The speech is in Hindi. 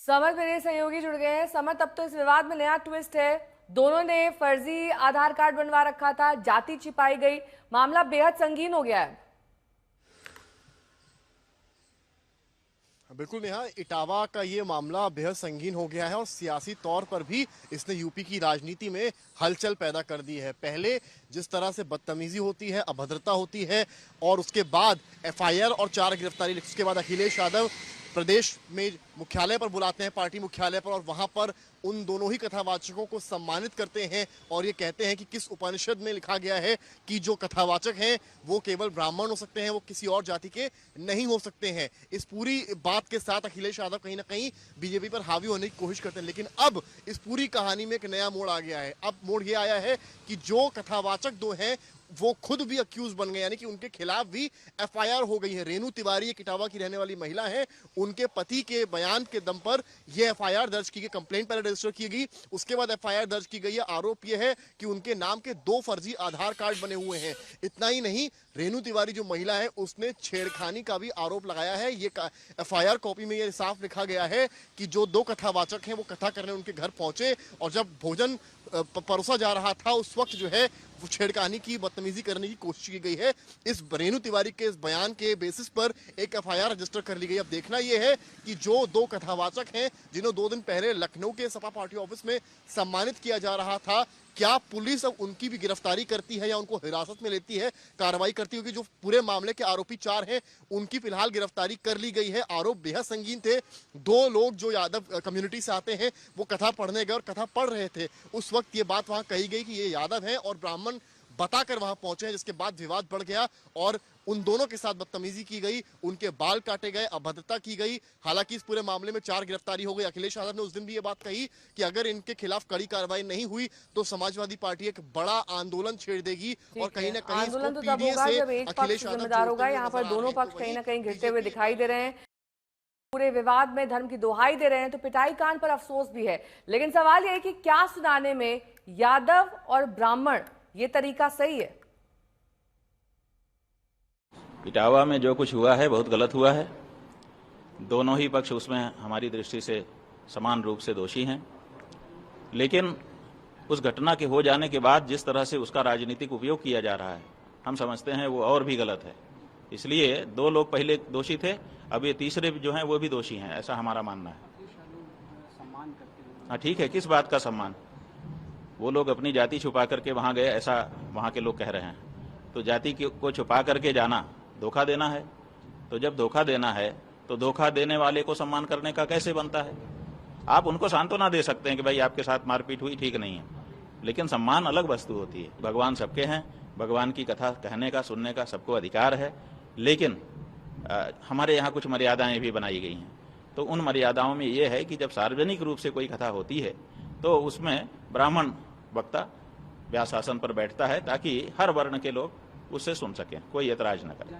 समर मेरे सहयोगी जुड़ गए हैं। समर, तब तो इस विवाद में नया ट्विस्ट है। दोनों ने फर्जी आधार कार्ड बनवा रखा था, जाति छिपाई गई, मामला बेहद संगीन हो गया है। बिल्कुल नेहा, इटावा का ये मामला बेहद संगीन हो गया है और सियासी तौर पर भी इसने यूपी की राजनीति में हलचल पैदा कर दी है। पहले जिस तरह से बदतमीजी होती है, अभद्रता होती है और उसके बाद एफआईआर और 4 गिरफ्तारी, उसके बाद अखिलेश यादव प्रदेश में मुख्यालय पर बुलाते हैं, पार्टी मुख्यालय पर, और वहां पर उन दोनों ही कथावाचकों को सम्मानित करते हैं और ये कहते हैं कि किस उपनिषद में लिखा गया है कि जो कथावाचक हैं वो केवल ब्राह्मण हो सकते हैं, वो किसी और जाति के नहीं हो सकते हैं। इस पूरी बात के साथ अखिलेश यादव कहीं ना कहीं बीजेपी पर हावी होने की कोशिश करते हैं, लेकिन अब इस पूरी कहानी में एक नया मोड़ आ गया है। अब मोड़ ये आया है कि जो कथावाचक दो हैं वो खुद भी अक्यूज बन गए, यानी कि उनके खिलाफ भी एफआईआर हो गई है। रेणु तिवारी, एक इटावा की रहने वाली महिला है, उनके पति के बयान के दम पर यह एफआईआर दर्ज की गई, कंप्लेंट पहले रजिस्टर की गई, उसके बाद एफआईआर दर्ज की गई है। आरोप यह है कि उनके नाम के 2 फर्जी आधार कार्ड बने हुए हैं। इतना ही नहीं, रेणु तिवारी जो महिला है उसने छेड़खानी का भी आरोप लगाया है। ये एफआईआर कॉपी में यह साफ लिखा गया है कि जो 2 कथावाचक हैं वो कथा करने उनके घर पहुंचे और जब भोजन परोसा जा रहा था उस वक्त जो है वो छेड़खानी की, बदतमीजी करने की कोशिश की गई है। इस रेणु तिवारी के इस बयान के बेसिस पर एक एफआईआर रजिस्टर कर ली गई। अब देखना यह है कि जो 2 कथावाचक हैं जिन्हें 2 दिन पहले लखनऊ के सपा पार्टी ऑफिस में सम्मानित किया जा रहा था, क्या पुलिस अब उनकी भी गिरफ्तारी करती है या उनको हिरासत में लेती है, कार्रवाई करती होगी। जो पूरे मामले के आरोपी 4 हैं उनकी फिलहाल गिरफ्तारी कर ली गई है। आरोप बेहद संगीन थे। 2 लोग जो यादव कम्युनिटी से आते हैं वो कथा पढ़ने गए और कथा पढ़ रहे थे। उस वक्त ये बात वहां कही गई कि ये यादव हैं और ब्राह्मण बताकर वहां पहुंचे हैं, जिसके बाद विवाद बढ़ गया और उन दोनों के साथ बदतमीजी की गई, उनके बाल काटे गए, अभद्रता की गई। हालांकि इस पूरे मामले में 4 गिरफ्तारी हो गई। अखिलेश यादव ने उस दिन भी ये बात कही कि अगर इनके खिलाफ कड़ी कार्रवाई नहीं हुई तो समाजवादी पार्टी एक बड़ा आंदोलन छेड़ देगी और कहीं ना कहीं आंदोलन तो तब होगा जब एक पक्ष जिम्मेदार होगा। यहाँ पर दोनों पक्ष कहीं ना कहीं घिरते हुए दिखाई दे रहे हैं, पूरे विवाद में धर्म की दोहाई दे रहे हैं, तो पिटाई कांड पर अफसोस भी है। लेकिन सवाल यह है कि क्या सुनाने में यादव और ब्राह्मण ये तरीका सही है? इटावा में जो कुछ हुआ है बहुत गलत हुआ है। दोनों ही पक्ष उसमें हमारी दृष्टि से समान रूप से दोषी हैं, लेकिन उस घटना के हो जाने के बाद जिस तरह से उसका राजनीतिक उपयोग किया जा रहा है, हम समझते हैं वो और भी गलत है। इसलिए 2 लोग पहले दोषी थे, अब ये तीसरे जो हैं वो भी दोषी हैं, ऐसा हमारा मानना है। हाँ ठीक है, किस बात का सम्मान? वो लोग अपनी जाति छुपा करके वहां गए, ऐसा वहां के लोग कह रहे हैं। तो जाति को छुपा करके जाना धोखा देना है। तो जब धोखा देना है तो धोखा देने वाले को सम्मान करने का कैसे बनता है? आप उनको सांत्वना दे सकते हैं कि भाई आपके साथ मारपीट हुई, ठीक नहीं है, लेकिन सम्मान अलग वस्तु होती है। भगवान सबके हैं, भगवान की कथा कहने का, सुनने का सबको अधिकार है, लेकिन हमारे यहाँ कुछ मर्यादाएं भी बनाई गई हैं। तो उन मर्यादाओं में ये है कि जब सार्वजनिक रूप से कोई कथा होती है तो उसमें ब्राह्मण वक्ता व्यासासन पर बैठता है ताकि हर वर्ण के लोग उससे सुन सकें, कोई ऐतराज न करें।